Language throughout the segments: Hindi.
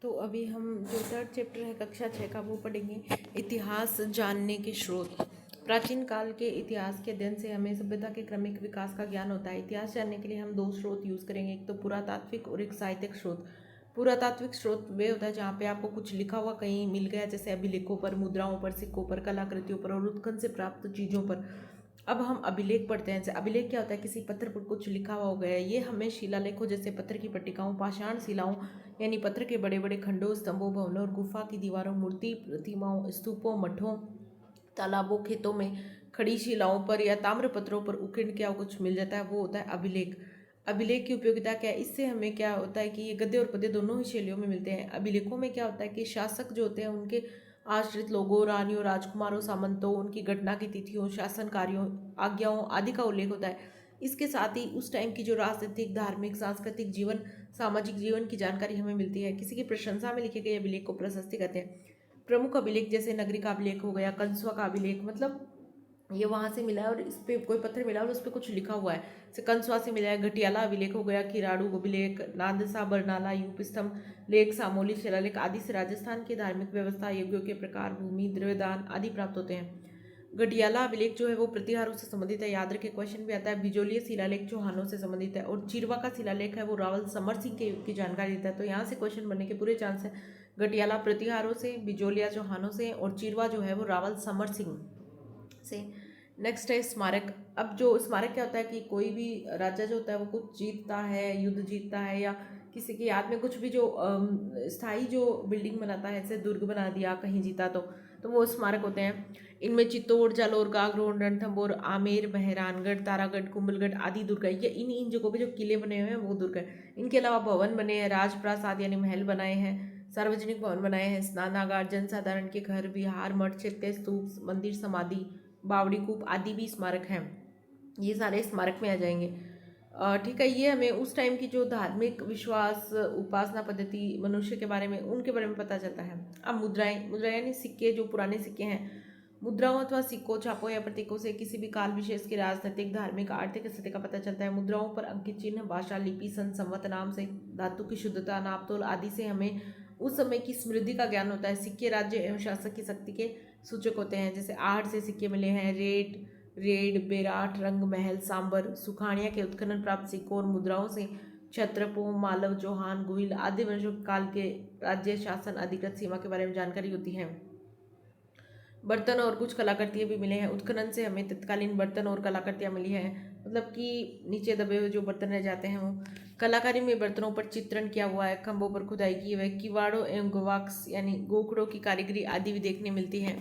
तो अभी हम जो थर्ड चैप्टर है कक्षा 6 का वो पढ़ेंगे, इतिहास जानने के स्रोत। प्राचीन काल के इतिहास के अध्ययन से हमें सभ्यता के क्रमिक विकास का ज्ञान होता है। इतिहास जानने के लिए हम दो स्रोत यूज़ करेंगे, एक तो पुरातात्विक और एक साहित्यिक स्रोत। पुरातात्विक स्रोत वे होता है जहाँ पे आपको कुछ लिखा हुआ कहीं मिल गया, जैसे अभिलेखों पर, मुद्राओं पर, सिक्कों पर, कलाकृतियों पर और उत्खनन से प्राप्त चीज़ों पर। अब हम अभिलेख पढ़ते हैं। जैसे अभिलेख क्या होता है, किसी पत्थर पर कुछ लिखा हुआ हो गया है। ये हमें शिलालेखों जैसे पत्थर की पट्टिकाओं, पाषाण शिलाओं यानी पत्थर के बड़े बड़े खंडों, स्तंभों, भवनों और गुफा की दीवारों, मूर्ति प्रतिमाओं, स्तूपों, मठों, तालाबों, खेतों में खड़ी शिलाओं पर या ताम्र पत्रों पर उकीर्ण क्या कुछ मिल जाता है, वो होता है अभिलेख। अभिलेख की उपयोगिता क्या है, इससे हमें क्या होता है कि ये गद्य और पद्य दोनों ही शैलियों में मिलते हैं। अभिलेखों में क्या होता है कि शासक जो होते हैं उनके आश्रित लोगों, रानियों, राजकुमारों, सामंतों, उनकी घटना की तिथियों, शासन कार्यों, आज्ञाओं आदि का उल्लेख होता है। इसके साथ ही उस टाइम की जो राजनीतिक, धार्मिक, सांस्कृतिक जीवन, सामाजिक जीवन की जानकारी हमें मिलती है। किसी की प्रशंसा में लिखे गए अभिलेख को प्रशस्ति कहते हैं। प्रमुख अभिलेख जैसे नगरी का अभिलेख हो गया, कंसुआ का अभिलेख, मतलब ये वहां से मिला है और इस पे कोई पत्थर मिला और उस पर कुछ लिखा हुआ है। जैसे कंसुआ से मिला है, घटियाला अभिलेख हो गया, किराड़ू अभिलेख, नादसा, बरनाला, यूप स्तंभ लेख, सामोली शिलालेख आदि से राजस्थान की धार्मिक व्यवस्था, यज्ञों के प्रकार, भूमि, द्रव्यदान आदि प्राप्त होते हैं। घटियाला अभिलेख जो है वो प्रतिहारों से संबंधित है, याद रखे क्वेश्चन भी आता है। बिजोलिया शिलालेख चौहानों से संबंधित है और चिरवा का शिलालेख है वो रावल समर सिंह के की जानकारी देता है। तो यहाँ से क्वेश्चन बनने के पूरे चांस है। घटियाला प्रतिहारों से, बिजोलिया चौहानों से और चिरवा जो है वो रावल समर सिंह से। नेक्स्ट है स्मारक। अब जो स्मारक क्या होता है कि कोई भी राजा जो होता है वो कुछ जीतता है, युद्ध जीतता है या किसी की याद में कुछ भी जो स्थायी जो बिल्डिंग बनाता है, जैसे दुर्ग बना दिया कहीं जीता तो वो स्मारक होते हैं। इनमें चित्तौड़, जालोर, गागरोन, रणथंभौर, आमेर, मेहरानगढ़, तारागढ़, कुंभलगढ़ आदि दुर्ग है। ये इन जगहों पे जो किले बने हुए हैं वो दुर्ग है। इनके अलावा भवन बने हैं, राजप्रासाद यानी महल बनाए हैं, सार्वजनिक भवन बनाए हैं, स्नानागार, जनसाधारण के घर, विहार, मठ, चैत्य, स्तूप, मंदिर, समाधि, बावड़ी, कूप आदि भी स्मारक हैं। ये सारे स्मारक में आ जाएंगे। ठीक है, ये हमें उस टाइम की जो धार्मिक विश्वास, उपासना पद्धति, मनुष्य के बारे में, उनके बारे में पता चलता है। अब मुद्राएं, मुद्राएं यानी सिक्के, जो पुराने सिक्के हैं। मुद्राओं अथवा सिक्कों, छापों या प्रतीकों से किसी भी काल विशेष की राजनीतिक, धार्मिक, आर्थिक स्थिति का पता चलता है। मुद्राओं पर अंकित चिन्ह, भाषा, लिपि, सन, संवत नाम से, धातु की शुद्धता, नापतोल आदि से हमें उस समय की समृद्धि का ज्ञान होता है। सिक्के राज्य एवं शासक की शक्ति के सूचक होते हैं। जैसे आहट से सिक्के मिले हैं, रेड, बेराट, रंग महल, सांबर, सुखाड़िया के उत्खनन प्राप्त सिक्कों और मुद्राओं से क्षत्रपों, मालव, चौहान, गुहिल आदि वंशों काल के राज्य, शासन, अधिकृत सीमा के बारे में जानकारी होती है। बर्तन और कुछ कलाकृतियाँ भी मिले हैं। उत्खनन से हमें तत्कालीन बर्तन और कलाकृतियाँ मिली हैं, मतलब कि नीचे दबे हुए जो बर्तन रह जाते हैं वो। कलाकारी में बर्तनों पर चित्रण किया हुआ है, खंभों पर खुदाई की हुई है, किवाड़ों एवं गोवाक्स यानी गोखड़ों की कारीगरी आदि भी देखने मिलती है।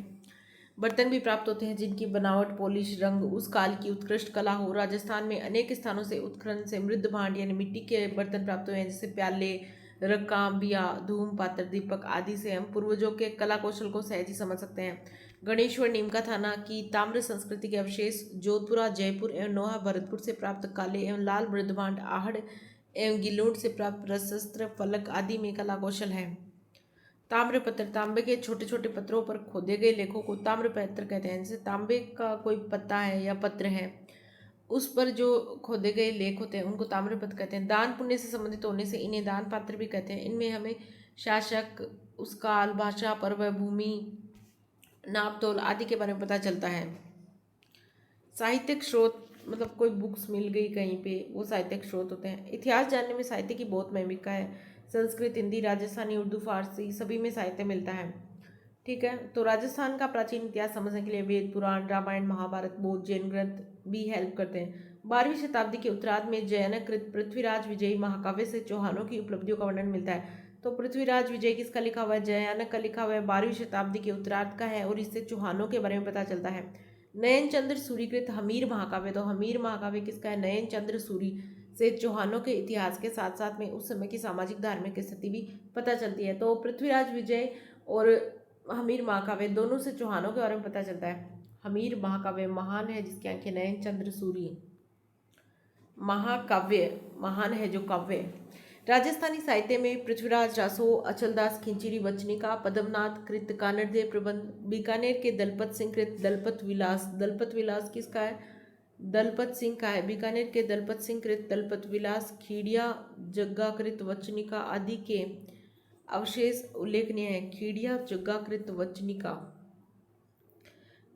बर्तन भी प्राप्त होते हैं जिनकी बनावट, पॉलिश, रंग उस काल की उत्कृष्ट कला हो। राजस्थान में अनेक स्थानों से उत्खनन से मृद भांड यानी मिट्टी के बर्तन प्राप्त हुए हैं, जैसे प्याले, रकाम, बिया, धूम पात्र, दीपक आदि से हम पूर्वजों के कला कौशल को सहज ही समझ सकते हैं। गणेश्वर नीमका थाना की ताम्र संस्कृति के अवशेष, जोधपुरा, जयपुर एवं नोहा भरतपुर से प्राप्त काले एवं लाल मृद भांड, आहड़ एवं गिलोट से प्राप्त प्रशस्त्र फलक आदि में कला कौशल है। ताम्रपत्र, तांबे के छोटे छोटे पत्रों पर खोदे गए लेखों को ताम्रपत्र कहते हैं। जैसे तांबे का कोई पत्ता है या पत्र है, उस पर जो खोदे गए लेख होते हैं उनको ताम्रपत्र कहते हैं। दान पुण्य से संबंधित होने से इन्हें दान पात्र भी कहते हैं। इनमें हमें शासक, उस काल, भाषा, पर्व, भूमि, नापतोल आदि के बारे में पता चलता है। साहित्यिक स्रोत, मतलब कोई बुक्स मिल गई कहीं पे, वो साहित्यिक स्रोत होते हैं। इतिहास जानने में साहित्य की बहुत भूमिका है। संस्कृत, हिंदी, राजस्थानी, उर्दू, फारसी सभी में साहित्य मिलता है। ठीक है, तो राजस्थान का प्राचीन इतिहास समझने के लिए वेद, पुराण, रामायण, महाभारत, बौद्ध, जैन ग्रंथ भी हेल्प करते हैं। 12वीं शताब्दी के उत्तरार्ध में जैनकृत पृथ्वीराज विजयी महाकाव्य से चौहानों की उपलब्धियों का वर्णन मिलता है। तो पृथ्वीराज विजय किसका लिखा हुआ है? जयानक का लिखा हुआ है, 12वीं शताब्दी के उत्तरार्ध का है और इससे चौहानों के बारे में पता चलता है। नयन चंद्र सूरीकृत हमीर महाकाव्य, तो हमीर महाकाव्य किसका है? नयन चंद्र सूरी से चौहानों के इतिहास के साथ साथ में उस समय की सामाजिक धार्मिक स्थिति भी पता चलती है। तो पृथ्वीराज विजय और हमीर महाकाव्य दोनों से चौहानों के बारे में पता चलता है। हमीर महाकाव्य महान है जिसकी आंखें नयन चंद्र सूरी, महाकाव्य महान है जो काव्य। राजस्थानी साहित्य में पृथ्वीराज रासो, अचलदास खिंचिरी वचनिका, पद्मनाथ कृत कानड़देव प्रबंध, बीकानेर के दलपत सिंह कृत दलपत विलास, दलपत विलास किसका है? दलपत सिंह का है। बीकानेर के दलपत सिंह कृत दलपत विलास, खीड़िया जग्गा कृत वचनिका आदि के अवशेष उल्लेखनीय है। खीड़िया जग्गाकृत वचनिका।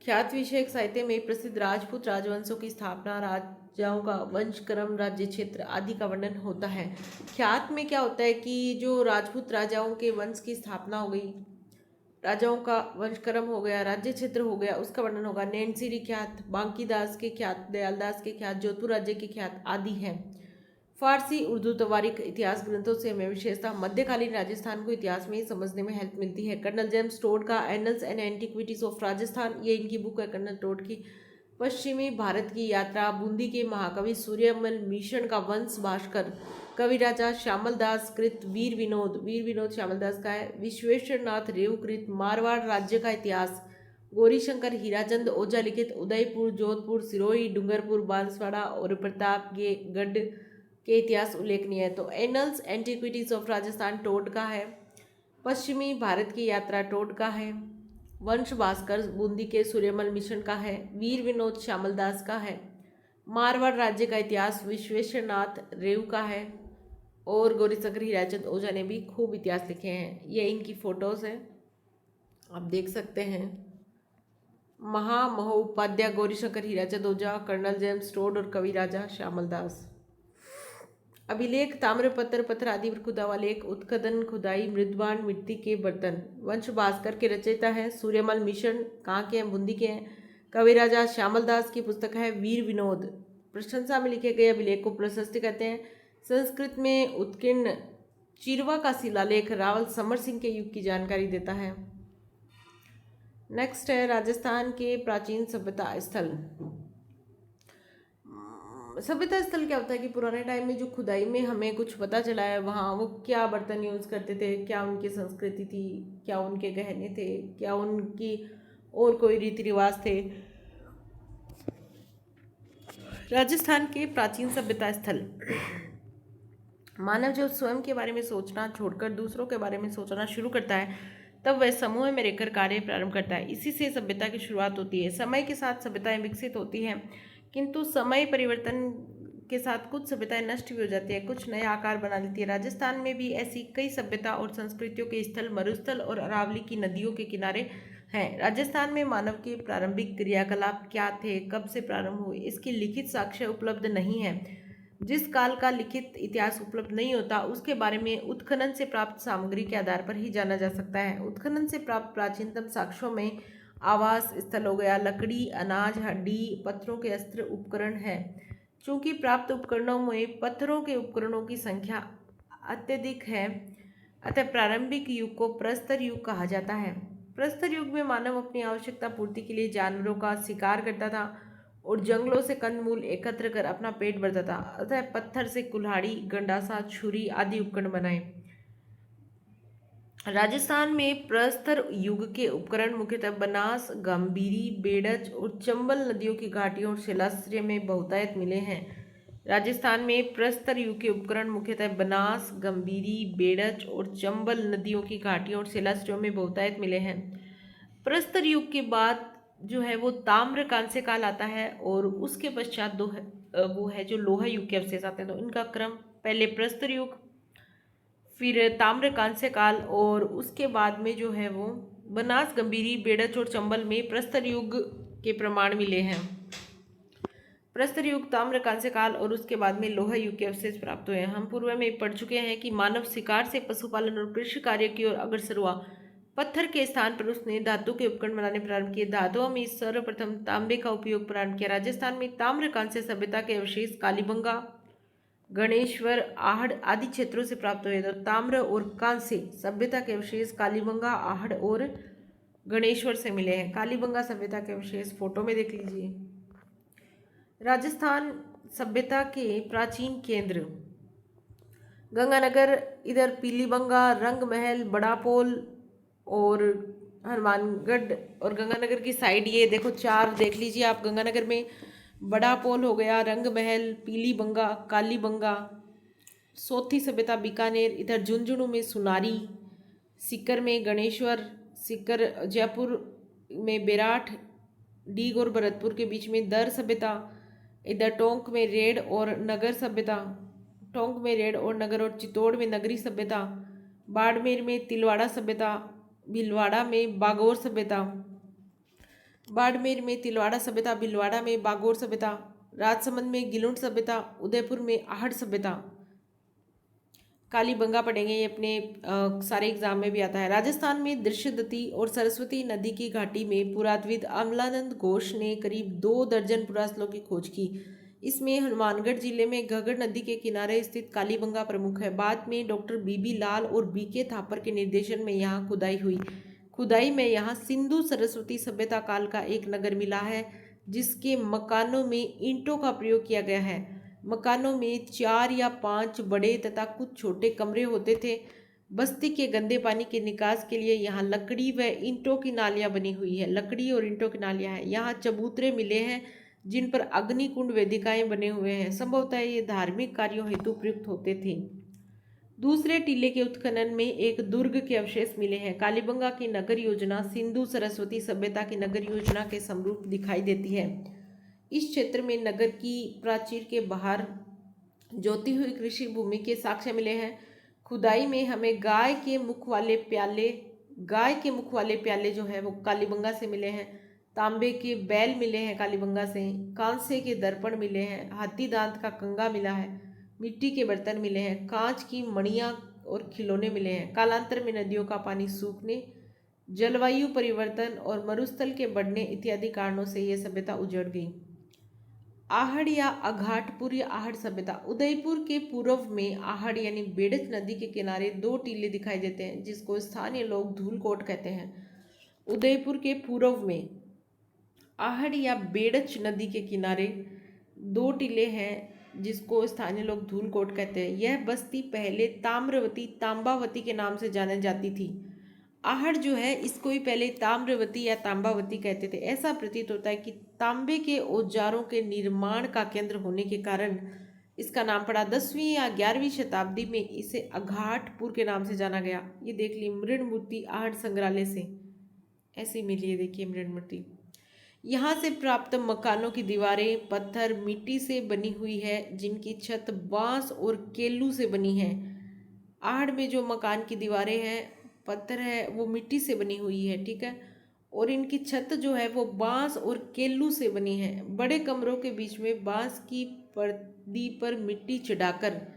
ख्यात विषयक साहित्य में प्रसिद्ध राजपूत राजवंशों की स्थापना, राजाओं का वंशक्रम, राज्य क्षेत्र आदि का वर्णन होता है। ख्यात में क्या होता है कि जो राजपूत राजाओं के वंश की स्थापना हो गई, राजाओं का वंशक्रम हो गया, राज्य क्षेत्र हो गया, उसका वर्णन होगा। नैनसिरी ख्यात, बांकीदास के ख्यात, दयालदास के ख्यात, जोधपुर राज्य के ख्यात आदि हैं। फारसी, उर्दू, तवारीख इतिहास ग्रंथों से हमें विशेषतः मध्यकालीन राजस्थान को इतिहास में समझने में हेल्प मिलती है। कर्नल जेम्स टोड का annuls and antiquities of Rajasthan, ये इनकी बुक है कर्नल टोड की। पश्चिमी भारत की यात्रा, बूंदी के महाकवि सूर्यमल मिशन का वंश भास्कर, कविराजा श्यामल दास कृत वीर विनोद श्यामल दास का है। विश्वेश्वर नाथ रेव कृत मारवाड़ राज्य का इतिहास, गौरीशंकर हीराचंद ओझा लिखित उदयपुर, जोधपुर, सिरोही, डूंगरपुर, बांसवाड़ा और प्रतापगढ़ के इतिहास उल्लेखनीय है। तो annals antiquities of Rajasthan Tod का है। पश्चिमी भारत की यात्रा टोड का है। वंश भास्कर बूंदी के सूर्यमल मिशन का है। वीर विनोद श्यामल दास का है। मारवाड़ राज्य का इतिहास विश्वेश्वर नाथ रेव का है। और गौरीशंकर हीराचंद ओझा ने भी खूब इतिहास लिखे हैं। ये इनकी फोटोज हैं, आप देख सकते हैं। महामहोपाध्याय गौरीशंकर हीराचंद ओझा, कर्नल जेम्स टोड और कविराजा श्यामल दास। अभिलेख, ताम्रपत्र, पत्थर आदि पर खुदा हुआ लेख, उत्खनन, खुदाई, मृदबान, मिट्टी के बर्तन। वंश भास्कर के रचयिता है सूर्यमल मिशन, कहाँ के हैं? बूंदी के हैं। कविराजा श्यामल दास की पुस्तक है वीर विनोद। प्रशंसा में लिखे गए अभिलेख को प्रशस्ति कहते हैं। संस्कृत में उत्कीर्ण चिरवा का शिलालेख रावल समर सिंह के युग की जानकारी देता है। नेक्स्ट है राजस्थान के प्राचीन सभ्यता स्थल। सभ्यता स्थल क्या होता है कि पुराने टाइम में जो खुदाई में हमें कुछ पता चला है, वहाँ वो क्या बर्तन यूज़ करते थे, क्या उनकी संस्कृति थी, क्या उनके गहने थे, क्या उनकी और कोई रीति रिवाज थे। राजस्थान के प्राचीन सभ्यता स्थल। मानव जो स्वयं के बारे में सोचना छोड़कर दूसरों के बारे में सोचना शुरू करता है, तब वह समूह में रहकर कार्य प्रारंभ करता है। इसी से सभ्यता की शुरुआत होती है। समय के साथ सभ्यताएं विकसित होती हैं, किंतु समय परिवर्तन के साथ कुछ सभ्यताएं नष्ट भी हो जाती है, कुछ नया आकार बना लेती है। राजस्थान में भी ऐसी कई सभ्यता और संस्कृतियों के स्थल मरुस्थल और अरावली की नदियों के किनारे हैं। राजस्थान में मानव के प्रारंभिक क्रियाकलाप क्या थे, कब से प्रारंभ हुए, इसकी लिखित साक्ष्य उपलब्ध नहीं है। जिस काल का लिखित इतिहास उपलब्ध नहीं होता, उसके बारे में उत्खनन से प्राप्त सामग्री के आधार पर ही जाना जा सकता है। उत्खनन से प्राप्त प्राचीनतम साक्ष्यों में आवास स्थल हो गया, लकड़ी, अनाज, हड्डी, पत्थरों के अस्त्र, उपकरण है। चूंकि प्राप्त उपकरणों में पत्थरों के उपकरणों की संख्या अत्यधिक है, अतः प्रारंभिक युग को प्रस्तर युग कहा जाता है। प्रस्तर युग में मानव अपनी आवश्यकता पूर्ति के लिए जानवरों का शिकार करता था और जंगलों से कंदमूल एकत्र कर अपना पेट भरता था, अतः पत्थर से कुल्हाड़ी, गंडासा, छुरी आदि उपकरण बनाए। राजस्थान में प्रस्तर युग के उपकरण मुख्यतः बनास, गंभीरी, बेड़च और चंबल नदियों की घाटियों और शिलाश्रय में बहुतायत मिले हैं। राजस्थान में प्रस्तर युग के उपकरण मुख्यतः बनास, गंभीरी, बेड़च और चंबल नदियों की घाटियों और शिलाश्रयों में बहुतायत मिले हैं। प्रस्तर युग के बाद जो है वो ताम्र कांस्य काल आता है और उसके पश्चात वो है जो लोहा युग के अवशेष आते हैं। तो इनका क्रम पहले प्रस्तर युग, फिर ताम्र कांस्य काल और उसके बाद में जो है वो बनास, गंभीरी, बेड़च और चंबल में प्रस्तर युग के प्रमाण मिले हैं। प्रस्तर युग, ताम्र कांस्य काल और उसके बाद में लोहा युग के अवशेष प्राप्त हुए हैं। हम पूर्व में पढ़ चुके हैं कि मानव शिकार से पशुपालन और कृषि कार्य की ओर अग्रसर हुआ। पत्थर के स्थान पर उसने धातु के उपकरण बनाने प्रारंभ किए। धातुओं में सर्वप्रथम तांबे का उपयोग प्रारंभ किया। राजस्थान में ताम्र कांस्य सभ्यता के अवशेष कालीबंगा, गणेश्वर, आहड़ आदि क्षेत्रों से प्राप्त हुए। तो ताम्र और कांस्य सभ्यता के अवशेष कालीबंगा, आहड़ और गणेश्वर से मिले हैं। कालीबंगा सभ्यता के अवशेष फोटो में देख लीजिए। राजस्थान सभ्यता के प्राचीन केंद्र गंगानगर, इधर पीलीबंगा, रंग महल, बड़ा पोल और हनुमानगढ़ और गंगानगर की साइड ये देखो चार देख लीजिए आप। गंगानगर में बड़ा पोल हो गया, रंग महल, पीलीबंगा, कालीबंगा। सोथी सभ्यता बीकानेर, इधर झुंझुनू में सुनारी, सीकर में गणेश्वर, सीकर जयपुर में बेराठ, डीग और भरतपुर के बीच में दर सभ्यता, इधर टोंक में रेड और नगर सभ्यता, टोंक में रेड और नगर और चित्तौड़ में नगरी सभ्यता, बाड़मेर में तिलवाड़ा सभ्यता, भीलवाड़ा में बागोर सभ्यता, बाड़मेर में तिलवाड़ा सभ्यता, भीलवाड़ा में बागोर सभ्यता, राजसमंद में गिलुंड सभ्यता, उदयपुर में आहड़ सभ्यता। कालीबंगा पढ़ेंगे, ये अपने सारे एग्जाम में भी आता है। राजस्थान में दृश्यदती और सरस्वती नदी की घाटी में पुरातत्वविद अमलानंद घोष ने करीब 2 दर्जन पुरास्थलों की खोज की। इसमें हनुमानगढ़ जिले में घग्गर नदी के किनारे स्थित कालीबंगा प्रमुख है। बाद में डॉक्टर बीबी लाल और बीके थापर के निर्देशन में यहाँ खुदाई हुई। खुदाई में यहाँ सिंधु सरस्वती सभ्यता काल का एक नगर मिला है, जिसके मकानों में ईंटों का प्रयोग किया गया है। मकानों में 4 या 5 बड़े तथा कुछ छोटे कमरे होते थे। बस्ती के गंदे पानी के निकास के लिए यहाँ लकड़ी व ईंटों की नालियाँ बनी हुई है। लकड़ी और ईंटों की नालियाँ हैं। यहाँ चबूतरे मिले हैं जिन पर अग्निकुंड वेदिकाएं बने हुए हैं। संभवतः ये धार्मिक कार्यों हेतु प्रयुक्त होते थे। दूसरे टीले के उत्खनन में एक दुर्ग के अवशेष मिले हैं। कालीबंगा की नगर योजना सिंधु सरस्वती सभ्यता की नगर योजना के समरूप दिखाई देती है। इस क्षेत्र में नगर की प्राचीर के बाहर जोती हुई कृषि भूमि के साक्ष्य मिले हैं। खुदाई में हमें गाय के मुख वाले प्याले जो है वो कालीबंगा से मिले हैं। तांबे के बैल मिले हैं कालीबंगा से। कांसे के दर्पण मिले हैं। हाथी दांत का कंगा मिला है। मिट्टी के बर्तन मिले हैं। कांच की मणियाँ और खिलौने मिले हैं। कालांतर में नदियों का पानी सूखने, जलवायु परिवर्तन और मरुस्थल के बढ़ने इत्यादि कारणों से यह सभ्यता उजड़ गई। आहड़ या अघाटपुर या आहड़ सभ्यता। उदयपुर के पूर्व में आहड़ यानी बेड़च नदी के किनारे 2 टीले दिखाई देते हैं, जिसको स्थानीय लोग धूलकोट कहते हैं। उदयपुर के पूर्व में आहड़ या बेड़च नदी के किनारे 2 टीले हैं, जिसको स्थानीय लोग धूलकोट कहते हैं। यह बस्ती पहले तांबावती के नाम से जानी जाती थी। आहड़ जो है इसको ही पहले ताम्रवती या तांबावती कहते थे। ऐसा प्रतीत होता है कि तांबे के औजारों के निर्माण का केंद्र होने के कारण इसका नाम पड़ा। 10वीं या 11वीं शताब्दी में इसे अघाटपुर के नाम से जाना गया। ये देख ली मृण मूर्ति आहड़ संग्रहालय से ऐसी मिली है, देखिए मृण मूर्ति। यहाँ से प्राप्त मकानों की दीवारें पत्थर मिट्टी से बनी हुई है, जिनकी छत बांस और केलू से बनी है। आहड़ में जो मकान की दीवारें हैं पत्थर है वो मिट्टी से बनी हुई है, ठीक है, और इनकी छत जो है वो बांस और केलू से बनी है। बड़े कमरों के बीच में बांस की पर्दी पर मिट्टी चढ़ाकर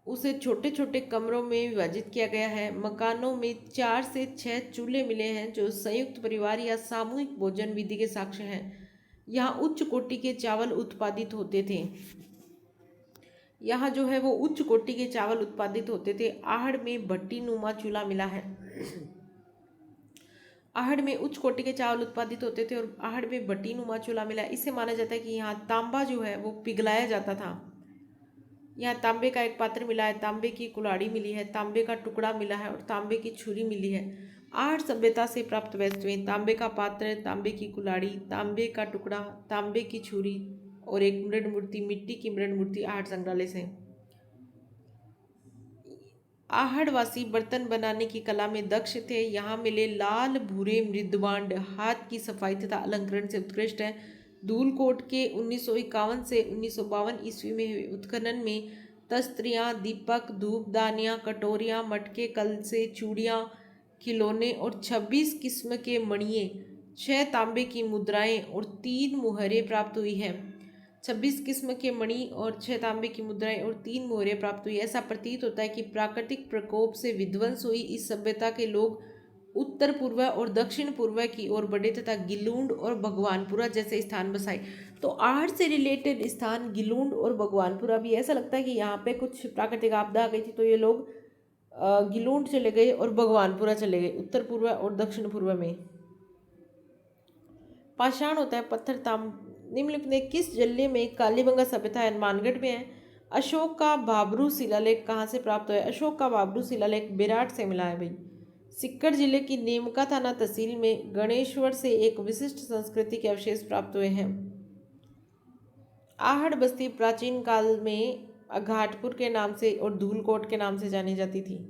उसे छोटे छोटे कमरों में विभाजित किया गया है। मकानों में 4 से 6 चूल्हे मिले हैं, जो संयुक्त परिवार या सामूहिक भोजन विधि के साक्ष्य हैं। यहाँ उच्च कोटि के चावल उत्पादित होते थे। यहाँ जो है वो उच्च कोटि के चावल उत्पादित होते थे। आहड़ में भट्टी नुमा चूल्हा मिला है। आहड़ में उच्च कोटि के चावल उत्पादित होते थे और आहड़ में भट्टी नुमा चूल्हा मिला है। इससे माना जाता है कि यहाँ तांबा जो है वो पिघलाया जाता था। यहाँ तांबे का एक पात्र मिला है, तांबे की कुल्हाड़ी मिली है, तांबे का टुकड़ा मिला है और तांबे की छुरी मिली है। आहड़ सभ्यता से प्राप्त वस्तुएं तांबे का पात्र, तांबे की कुल्हाड़ी, तांबे का टुकड़ा, तांबे की छुरी और एक मृण मूर्ति, मिट्टी की मृण मूर्ति आहड़ संग्रहालय से। आहड़वासी बर्तन बनाने की कला में दक्ष थे। यहाँ मिले लाल भूरे मृदभांड हाथ की सफाई तथा अलंकरण से उत्कृष्ट है। धूलकोट के 1951 से 1952 ईस्वी में हुए उत्खनन में तस्त्रियाँ, दीपक, धूपदानियाँ, कटोरियाँ, मटके, कलसे, चूड़ियाँ, खिलौने और 26 किस्म के मणिये, 6 तांबे की मुद्राएं और 3 मुहरें प्राप्त हुई हैं। 26 किस्म के मणि और 6 तांबे की मुद्राएं और 3 मोहरें प्राप्त हुई। ऐसा प्रतीत होता है कि प्राकृतिक प्रकोप से विध्वंस हुई इस सभ्यता के लोग उत्तर पूर्व और दक्षिण पूर्व की ओर बढ़े तथा गिलूंड और भगवानपुरा जैसे स्थान बसाए। तो आहड़ से रिलेटेड स्थान गिलूंड और भगवानपुरा भी, ऐसा लगता है कि यहाँ पे कुछ प्राकृतिक आपदा आ गई थी तो ये लोग गिलूंड चले गए और भगवानपुरा चले गए, उत्तर पूर्व और दक्षिण पूर्व में। पाषाण होता है पत्थर निम्नलिखित में किस जिले में कालीबंगा सभ्यता हनुमानगढ़ में है। अशोक का बाबरू शिलालेख कहाँ से प्राप्त हुआ है। अशोक का बाबरू शिलालेख बेराट से मिला है भाई। सिक्कर जिले की नीमका थाना तहसील में गणेश्वर से एक विशिष्ट संस्कृति के अवशेष प्राप्त हुए हैं। आहड़ बस्ती प्राचीन काल में अघाटपुर के नाम से और धूलकोट के नाम से जानी जाती थी।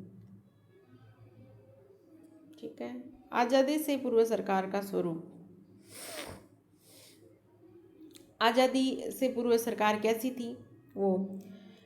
ठीक है। आज़ादी से पूर्व सरकार का स्वरूप। आज़ादी से पूर्व सरकार कैसी थी वो।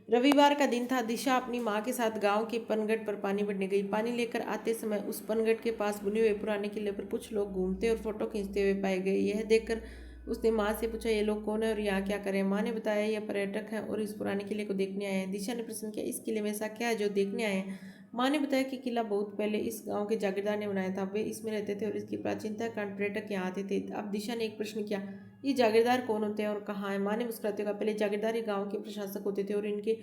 रविवार का दिन था। दिशा अपनी माँ के साथ गांव के पनगढ़ पर पानी भरने गई। पानी लेकर आते समय उस पनगढ़ के पास बुने हुए पुराने किले पर कुछ लोग घूमते और फोटो खींचते हुए पाए गए। यह देखकर उसने माँ से पूछा, ये लोग कौन है और यहाँ क्या करें? माँ ने बताया, यह पर्यटक हैं और इस पुराने किले को देखने आए हैं। दिशा ने प्रश्न किया, इस किले में ऐसा क्या है जो देखने आए हैं? माँ ने बताया कि किला बहुत पहले इस गांव के जागीरदार ने बनाया था। वे इसमें रहते थे और इसकी प्राचीनता के कारण पर्यटक यहाँ आते थे। अब दिशा ने एक प्रश्न किया, ये जागीरदार कौन होते हैं और कहाँ है? माँ ने मुस्कुराते हुए कहा, पहले जागीरदार ही गाँव के प्रशासक होते थे और इनके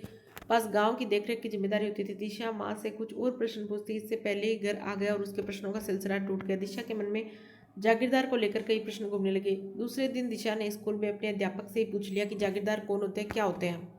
पास गांव की देखरेख की जिम्मेदारी होती थी। दिशा माँ से कुछ और प्रश्न पूछती, इससे पहले ही घर आ गया और उसके प्रश्नों का सिलसिला टूट गया। दिशा के मन में जागीरदार को लेकर कई प्रश्न घूमने लगे। दूसरे दिन दिशा ने स्कूल में अपने अध्यापक से ही पूछ लिया कि जागीरदार कौन होते हैं, क्या होते हैं।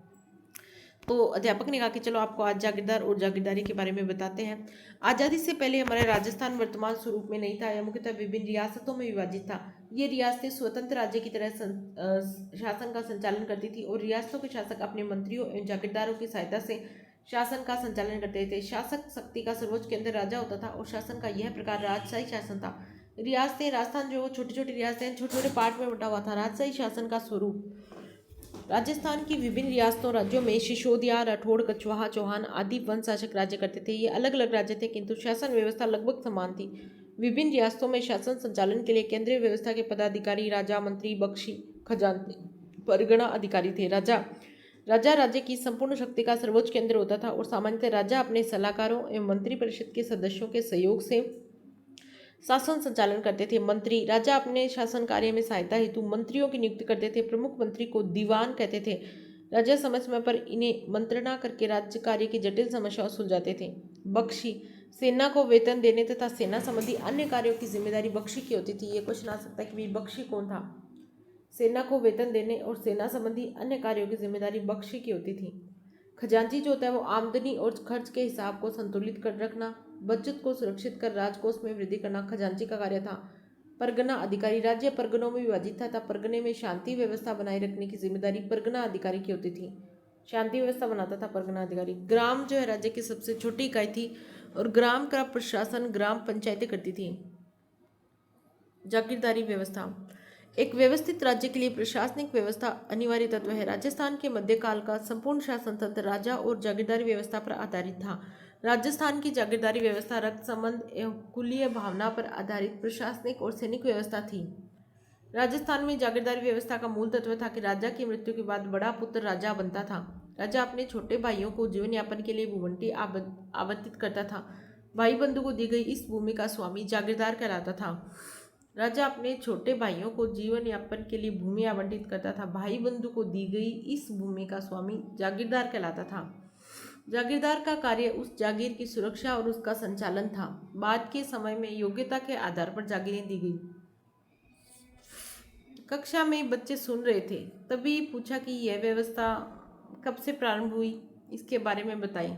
तो अध्यापक ने कहा कि चलो आपको आज जागीरदार और जागीरदारी के बारे में बताते हैं। आज़ादी से पहले हमारा राजस्थान वर्तमान स्वरूप में नहीं था। यह मुख्यतः विभिन्न रियासतों में विभाजित था। ये रियासतें स्वतंत्र राज्य की तरह शासन का संचालन करती थी और रियासतों के शासक अपने मंत्रियों एवं जागीरदारों की सहायता से शासन का संचालन करते थे। शासक शक्ति का सर्वोच्च केंद्र राजा होता था और शासन का यह प्रकार राजशाही शासन था। रियासतें, राजस्थान जो छोटी छोटी रियासतें छोटे छोटे पार्ट में बटा हुआ था। राजशाही शासन का स्वरूप, राजस्थान की विभिन्न रियासतों राज्यों में सिसोदिया, राठौड़, कछवाहा, चौहान आदि वंश शासक राज्य करते थे। ये अलग अलग राज्य थे किंतु शासन व्यवस्था लगभग समान थी। विभिन्न रियासतों में शासन संचालन के लिए केंद्रीय व्यवस्था के पदाधिकारी राजा, मंत्री, बख्शी, खजांची, परगना अधिकारी थे। राजा राजा राज्य की संपूर्ण शक्ति का सर्वोच्च केंद्र होता था और सामान्यतः राजा अपने सलाहकारों एवं मंत्रिपरिषद के सदस्यों के सहयोग से शासन संचालन करते थे। मंत्री, राजा अपने शासन कार्य में सहायता हेतु मंत्रियों की नियुक्ति करते थे। प्रमुख मंत्री को दीवान कहते थे। राजा समय समय पर इन्हें मंत्रणा करके राज्य कार्य की जटिल समस्याओं सुलझाते थे। बख्शी, सेना को वेतन देने तथा सेना संबंधी अन्य कार्यों की जिम्मेदारी बख्शी की होती थी। ये क्वेश्चन आ सकता है कि भाई बख्शी कौन था? सेना को वेतन देने और सेना संबंधी अन्य कार्यों की जिम्मेदारी बख्शी की होती थी। खजांची जो होता है वो आमदनी और खर्च के हिसाब को संतुलित कर रखना, बचत को सुरक्षित कर राजकोष में वृद्धि करना खजांची का कार्य था। परगना अधिकारी, राज्य परगनों में विभाजित था। परगने में शांति व्यवस्था बनाए रखने की जिम्मेदारी परगना अधिकारी की होती थी। शांति व्यवस्था बनाता था परगना अधिकारी। ग्राम जो है राज्य की सबसे छोटी इकाई थी और ग्राम का प्रशासन ग्राम पंचायतें करती थी। जागीरदारी व्यवस्था, एक व्यवस्थित राज्य के लिए प्रशासनिक व्यवस्था अनिवार्य तत्व है। राजस्थान के मध्यकाल का संपूर्ण शासन तंत्र राजा और जागीरदारी व्यवस्था पर आधारित था। राजस्थान की जागीरदारी व्यवस्था रक्त संबंध एवं कुलीय भावना पर आधारित प्रशासनिक और सैनिक व्यवस्था थी। राजस्थान में जागीरदारी व्यवस्था का मूल तत्व था कि राजा की मृत्यु के बाद बड़ा पुत्र राजा बनता था। राजा अपने छोटे भाइयों को जीवन यापन के लिए भूमंडी आवंटित करता था। भाई बंधु को दी गई इस भूमि का स्वामी जागीरदार कहलाता था। राजा अपने छोटे भाइयों को जीवन यापन के लिए भूमि आवंटित करता था। भाई बंधु को दी गई इस भूमि का स्वामी जागीरदार कहलाता था। जागीरदार का कार्य उस जागीर की सुरक्षा और उसका संचालन था। बाद के समय में योग्यता के आधार पर जागीरें दी गई। कक्षा में बच्चे सुन रहे थे, तभी पूछा कि यह व्यवस्था कब से प्रारंभ हुई, इसके बारे में बताएं।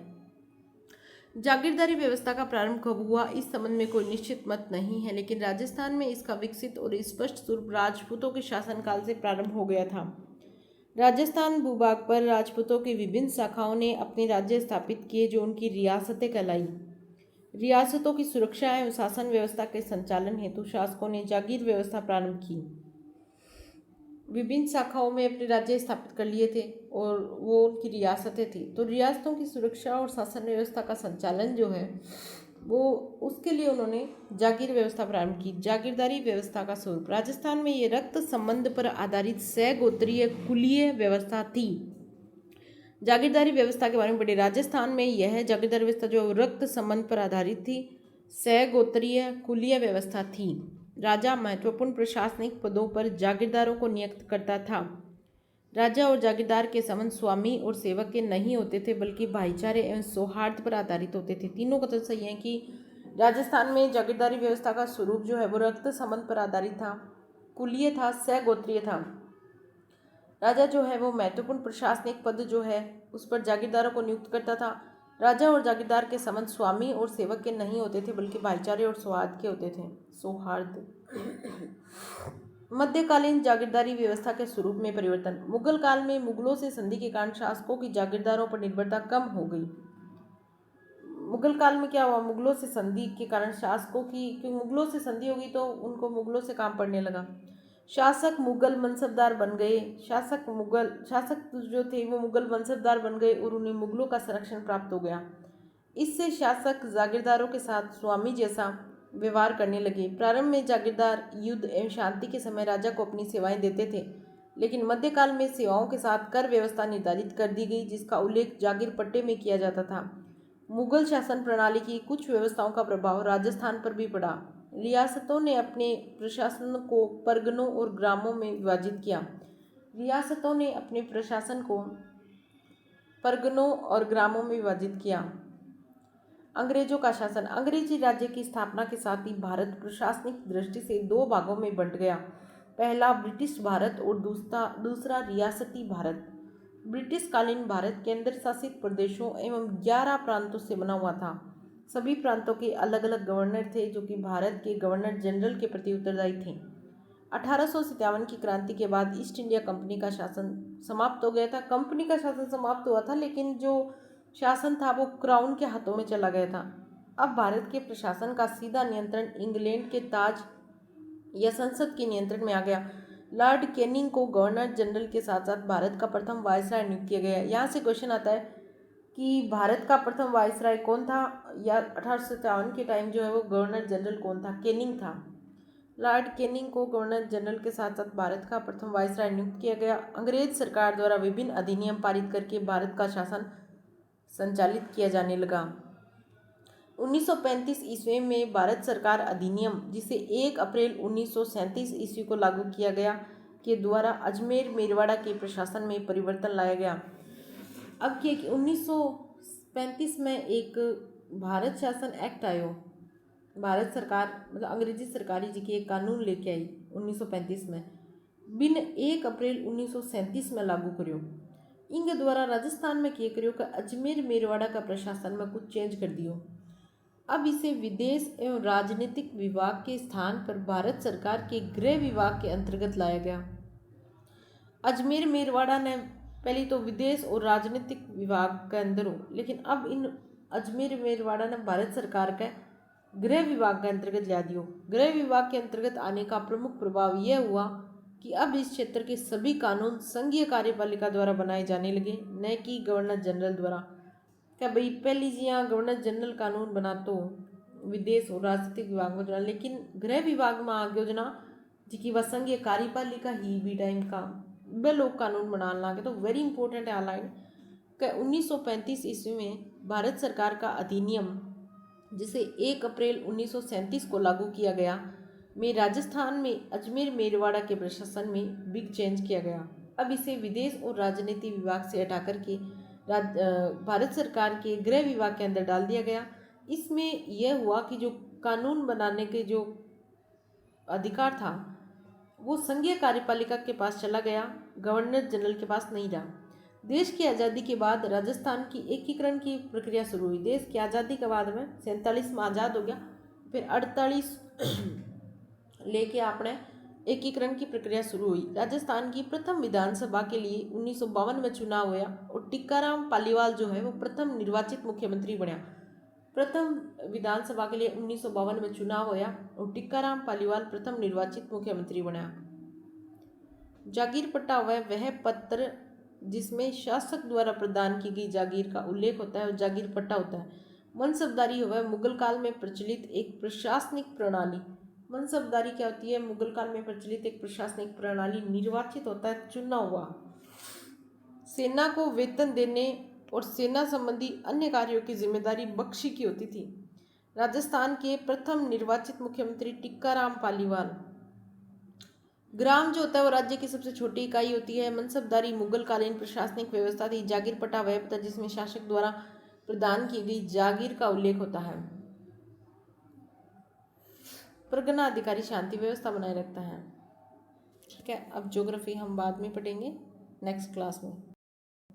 जागीरदारी व्यवस्था का प्रारंभ कब हुआ, इस संबंध में कोई निश्चित मत नहीं है, लेकिन राजस्थान में इसका विकसित और स्पष्ट स्वरूप राजपूतों के शासनकाल से प्रारंभ हो गया था। राजस्थान भूभाग पर राजपूतों की विभिन्न शाखाओं ने अपने राज्य स्थापित किए जो उनकी रियासतें कहलाई। रियासतों की सुरक्षा एवं शासन व्यवस्था के संचालन हेतु शासकों ने जागीर व्यवस्था प्रारंभ की। विभिन्न शाखाओं में अपने राज्य स्थापित कर लिए थे और वो उनकी रियासतें थी। तो रियासतों की सुरक्षा और शासन व्यवस्था का संचालन जो है वो उसके लिए उन्होंने जागीर व्यवस्था प्रारंभ की। जागीरदारी व्यवस्था का स्वरूप, राजस्थान में ये रक्त संबंध पर आधारित सहगोत्रीय कुलीय व्यवस्था थी। जागीरदारी व्यवस्था के बारे में पढ़े। राजस्थान में यह जागीरदारी व्यवस्था जो रक्त संबंध पर आधारित थी, सहगोत्रीय कुलीय व्यवस्था थी। राजा महत्वपूर्ण प्रशासनिक पदों पर जागीरदारों को नियुक्त करता था। राजा और जागीरदार के संबंध स्वामी और सेवक के नहीं होते थे बल्कि भाईचारे एवं सौहार्द पर आधारित होते थे। तीनों कथन सही है कि राजस्थान में जागीरदारी व्यवस्था का स्वरूप जो है वो रक्त संबंध पर आधारित था, कुलीय था, सहगोत्रीय था। राजा जो है वो महत्वपूर्ण प्रशासनिक पद जो है उस पर जागीरदारों को नियुक्त करता था। राजा और जागीरदार के संबंध स्वामी और सेवक के नहीं होते थे बल्कि भाईचारे और सौहार्द के होते थे, सौहार्द। मध्यकालीन जागीरदारी व्यवस्था के स्वरूप में परिवर्तन। मुगल काल में मुगलों से संधि के कारण शासकों की जागीरदारों पर निर्भरता कम हो गई। मुगल काल में क्या हुआ, मुगलों से संधि के कारण शासकों की, क्योंकि मुगलों से संधि होगी तो उनको मुगलों से काम पड़ने लगा। शासक मुगल मनसबदार बन गए। शासक जो थे वो मुगल मनसबदार बन गए और उन्हें मुगलों का संरक्षण प्राप्त हो गया। इससे शासक जागीरदारों के साथ स्वामी जैसा व्यवहार करने लगे। प्रारंभ में जागीरदार युद्ध एवं शांति के समय राजा को अपनी सेवाएं देते थे, लेकिन मध्यकाल में सेवाओं के साथ कर व्यवस्था निर्धारित कर दी गई, जिसका उल्लेख जागीर पट्टे में किया जाता था। मुगल शासन प्रणाली की कुछ व्यवस्थाओं का प्रभाव राजस्थान पर भी पड़ा। रियासतों ने अपने प्रशासन को परगनों और ग्रामों में विभाजित किया। रियासतों ने अपने प्रशासन को परगनों और ग्रामों में विभाजित किया। अंग्रेजों का शासन। अंग्रेजी राज्य की स्थापना के साथ ही भारत प्रशासनिक दृष्टि से दो भागों में बंट गया। पहला ब्रिटिश भारत और दूसरा रियासती भारत। ब्रिटिश कालीन भारत केंद्र शासित प्रदेशों एवं 11 प्रांतों से बना हुआ था। सभी प्रांतों के अलग अलग गवर्नर थे, जो कि भारत के गवर्नर जनरल के प्रति उत्तरदायी थे। 1857 की क्रांति के बाद ईस्ट इंडिया कंपनी का शासन समाप्त हो गया था। कंपनी का शासन समाप्त हुआ था, लेकिन जो शासन था वो क्राउन के हाथों में चला गया था। अब भारत के प्रशासन का सीधा नियंत्रण इंग्लैंड के ताज या संसद के नियंत्रण में आ गया। लॉर्ड कैनिंग को गवर्नर जनरल के साथ साथ भारत का प्रथम वायसराय नियुक्त किया गया। यहाँ से क्वेश्चन आता है कि भारत का प्रथम वायसराय कौन था, या 1857 के टाइम जो है वो गवर्नर जनरल कौन था? कैनिंग था। लॉर्ड कैनिंग को गवर्नर जनरल के साथ साथ भारत का प्रथम वायसराय नियुक्त किया गया। अंग्रेज सरकार द्वारा विभिन्न अधिनियम पारित करके भारत का शासन संचालित किया जाने लगा। 1935 ईस्वी में भारत सरकार अधिनियम, जिसे 1 अप्रैल 1937 ईस्वी को लागू किया गया, के द्वारा अजमेर मेरवाड़ा के प्रशासन में परिवर्तन लाया गया। अब क्या कि 1935 में एक भारत शासन एक्ट आयो, भारत सरकार मतलब अंग्रेजी सरकारी जी की एक कानून लेके आई 1935 में, बिन 1 अप्रैल 1937 में लागू करियो। इनके द्वारा राजस्थान में किए करियो कि अजमेर मेरवाड़ा का प्रशासन में कुछ चेंज कर दियो। अब इसे विदेश एवं राजनीतिक विभाग के स्थान पर भारत सरकार के गृह विभाग के अंतर्गत लाया गया। अजमेर मेरवाड़ा ने पहले तो विदेश और राजनीतिक विभाग के अंदर हो, लेकिन अब इन अजमेर मेरवाड़ा ने भारत सरकार के गृह विभाग के अंतर्गत ला दियो। गृह विभाग के अंतर्गत आने का प्रमुख प्रभाव यह हुआ कि अब इस क्षेत्र के सभी कानून संघीय कार्यपालिका द्वारा बनाए जाने लगे, न कि गवर्नर जनरल द्वारा। क्या भाई पहली जी यहाँ गवर्नर जनरल कानून बनाते हो विदेश और राजनीतिक विभाग में द्वारा, लेकिन गृह विभाग में आगे योजना जी की वह संघीय कार्यपालिका ही भी टाइम का वे लोग कानून बनाने लगे। तो वेरी इंपॉर्टेंट है लाइन। 1935 ईस्वी में भारत सरकार का अधिनियम, जिसे 1 अप्रैल 1937 को लागू किया गया, में राजस्थान में अजमेर मेरवाड़ा के प्रशासन में बिग चेंज किया गया। अब इसे विदेश और राजनीति विभाग से हटा करके भारत सरकार के गृह विभाग के अंदर डाल दिया गया। इसमें यह हुआ कि जो कानून बनाने के जो अधिकार था वो संघीय कार्यपालिका के पास चला गया, गवर्नर जनरल के पास नहीं रहा। देश की आज़ादी के बाद राजस्थान की एकीकरण की प्रक्रिया शुरू हुई। देश की आज़ादी के बाद में 47 में आज़ाद हो गया, फिर 48 लेके आपने एकीकरण की प्रक्रिया शुरू हुई। राजस्थान की प्रथम विधानसभा के लिए 1952 में चुनाव हुआ और टिक्काराम पालीवाल जो है वो प्रथम निर्वाचित मुख्यमंत्री बना। प्रथम विधानसभा के लिए 1952 में चुनाव हुआ और टिक्काराम पालीवाल प्रथम निर्वाचित मुख्यमंत्री बना। जागीर पट्टा वह पत्र जिसमें शासक द्वारा प्रदान की गई जागीर का उल्लेख होता है और जागीर पट्टा होता है। मनसबदारी वह मुगल काल में प्रचलित एक प्रशासनिक प्रणाली। मनसबदारी क्या होती है? मुगल काल में प्रचलित एक प्रशासनिक प्रणाली, निर्वाचित होता है चुना हुआ, सेना को वेतन देने और सेना संबंधी अन्य कार्यों की जिम्मेदारी बख्शी की होती थी। राजस्थान के प्रथम निर्वाचित मुख्यमंत्री टिक्काराम पालीवाल। ग्राम जो होता है वो राज्य की सबसे छोटी इकाई होती है। मनसबदारी मुगल कालीन प्रशासनिक व्यवस्था थी। जागीर पट्टा वह पत्र जिसमें शासक द्वारा प्रदान की गई जागीर का उल्लेख होता है। परगना अधिकारी शांति व्यवस्था बनाए रखता है। ठीक है, अब ज्योग्राफी हम बाद में पढ़ेंगे नेक्स्ट क्लास में।